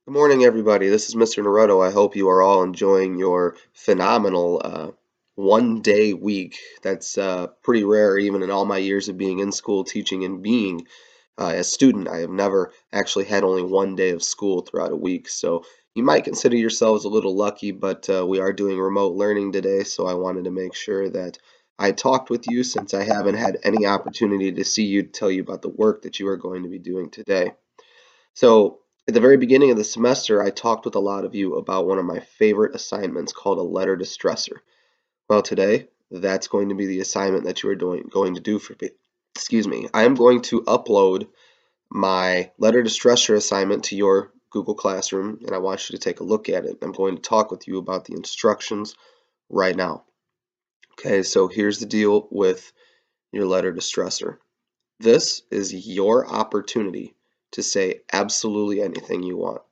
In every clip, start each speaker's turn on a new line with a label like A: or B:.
A: Good morning, everybody. This is Mr. Naruto. I hope you are all enjoying your phenomenal 1 day week. That's pretty rare, even in all my years of being in school, teaching, and being a student. I have never actually had only 1 day of school throughout a week. So you might consider yourselves a little lucky, but we are doing remote learning today. So I wanted to make sure that I talked with you since I haven't had any opportunity to see you, tell you about the work that you are going to be doing today. So, at the very beginning of the semester, I talked with a lot of you about one of my favorite assignments called a letter to stressor. Well, today, that's going to be the assignment that you are going to do for me. Excuse me. I am going to upload my letter to stressor assignment to your Google Classroom, and I want you to take a look at it. I'm going to talk with you about the instructions right now. Okay, so here's the deal with your letter to stressor. This is your opportunity to say absolutely anything you want.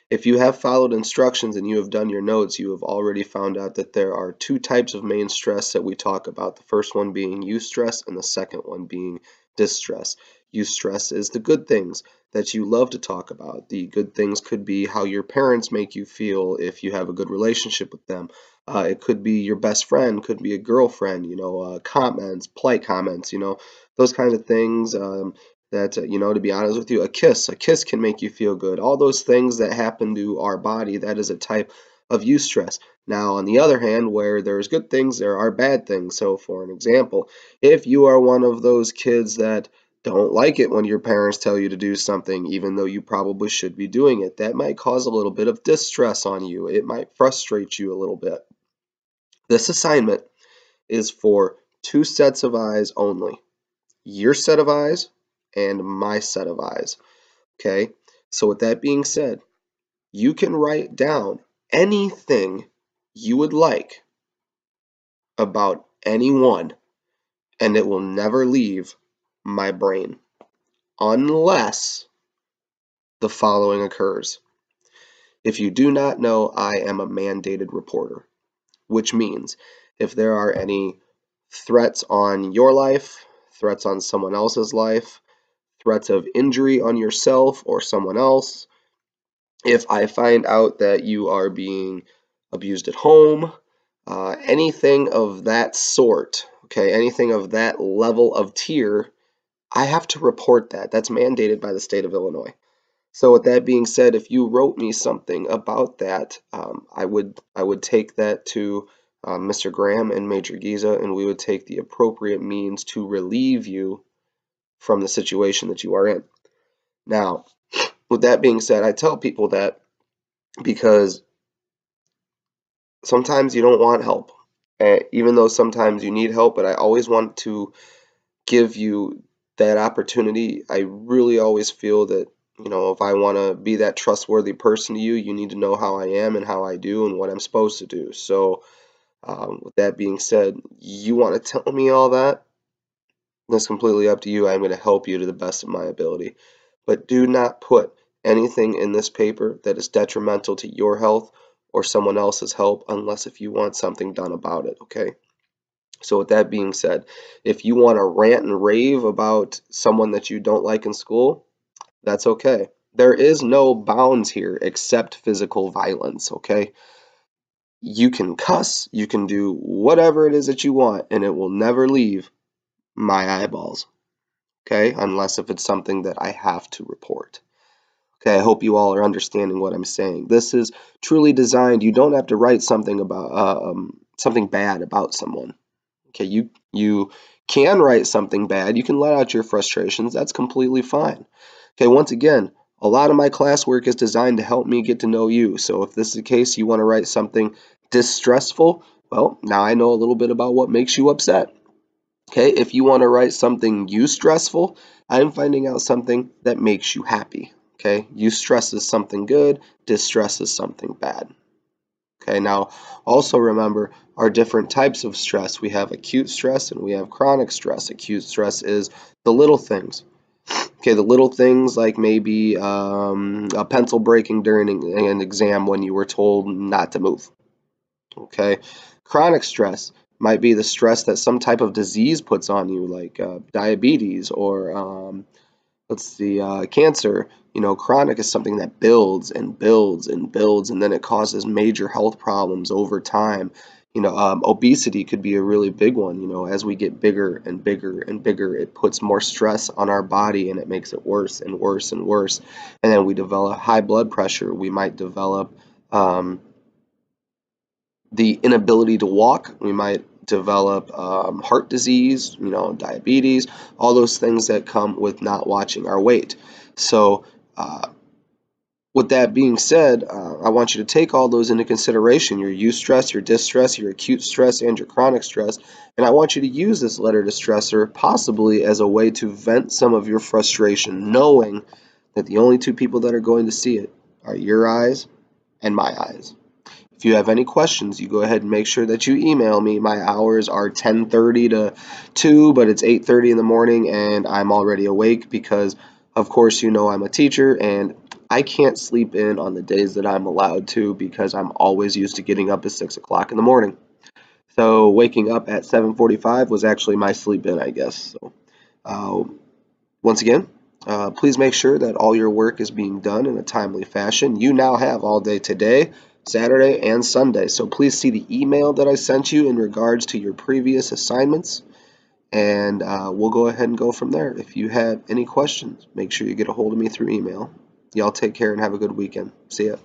A: If you have followed instructions and you have done your notes, you have already found out that there are two types of main stress that we talk about. The first one being eustress and the second one being distress. Eustress is the good things that you love to talk about. The good things could be how your parents make you feel if you have a good relationship with them. It could be your best friend, could be a girlfriend, comments, polite comments, those kind of things. That to be honest with you, a kiss can make you feel good. All those things that happen to our body, that is a type of eustress. Now, on the other hand, where there's good things, there are bad things. So, for an example, if you are one of those kids that don't like it when your parents tell you to do something, even though you probably should be doing it, that might cause a little bit of distress on you. It might frustrate you a little bit. This assignment is for two sets of eyes only, your set of eyes and my set of eyes. Okay, so with that being said, you can write down anything you would like about anyone, and it will never leave my brain unless the following occurs. If you do not know, I am a mandated reporter, which means if there are any threats on your life, threats on someone else's life, threats of injury on yourself or someone else, if I find out that you are being abused at home, anything of that sort, okay, anything of that level of tier, I have to report that. That's mandated by the state of Illinois. So with that being said, if you wrote me something about that, I would take that to Mr. Graham and Major Giza, and we would take the appropriate means to relieve you from the situation that you are in. Now, with that being said, I tell people that because sometimes you don't want help, even though sometimes you need help, but I always want to give you that opportunity. I really always feel that, if I want to be that trustworthy person to you, you need to know how I am and how I do and what I'm supposed to do. So, with that being said, you want to tell me all that? That's completely up to you. I'm going to help you to the best of my ability. But do not put anything in this paper that is detrimental to your health or someone else's health unless if you want something done about it, okay? So with that being said, if you want to rant and rave about someone that you don't like in school, that's okay. There is no bounds here except physical violence, okay? You can cuss, you can do whatever it is that you want, and it will never leave my eyeballs, okay? Unless if it's something that I have to report. Okay, I hope you all are understanding what I'm saying. This is truly designed. You don't have to write something about something bad about someone. Okay, you can write something bad. You can let out your frustrations. That's completely fine. Okay, once again, a lot of my classwork is designed to help me get to know you. So if this is the case, you want to write something distressful, well, now I know a little bit about what makes you upset. Okay, if you want to write something stressful, I'm finding out something that makes you happy. Okay, stress is something good, distress is something bad. Okay, now also remember our different types of stress. We have acute stress and we have chronic stress. Acute stress is the little things. Okay, the little things like maybe a pencil breaking during an exam when you were told not to move. Okay, chronic stress might be the stress that some type of disease puts on you, like diabetes or let's see, cancer, Chronic is something that builds and builds and builds, and then it causes major health problems over time. Obesity could be a really big one. As we get bigger and bigger and bigger, it puts more stress on our body and it makes it worse and worse and worse. And then we develop high blood pressure. We might develop um, the inability to walk. We might develop heart disease, diabetes, all those things that come with not watching our weight. So, with that being said, I want you to take all those into consideration, your eustress, your distress, your acute stress, and your chronic stress. And I want you to use this letter to stressor possibly as a way to vent some of your frustration, knowing that the only two people that are going to see it are your eyes and my eyes. If you have any questions, you go ahead and make sure that you email me. My hours are 10:30 to 2, but it's 8:30 in the morning and I'm already awake because, of course, I'm a teacher and I can't sleep in on the days that I'm allowed to because I'm always used to getting up at 6 o'clock in the morning. So waking up at 7:45 was actually my sleep in, I guess. So uh, once again, please make sure that all your work is being done in a timely fashion. You now have all day today, Saturday, and Sunday. So please see the email that I sent you in regards to your previous assignments, and we'll go ahead and go from there. If you have any questions, make sure you get a hold of me through email. Y'all take care and have a good weekend. See ya.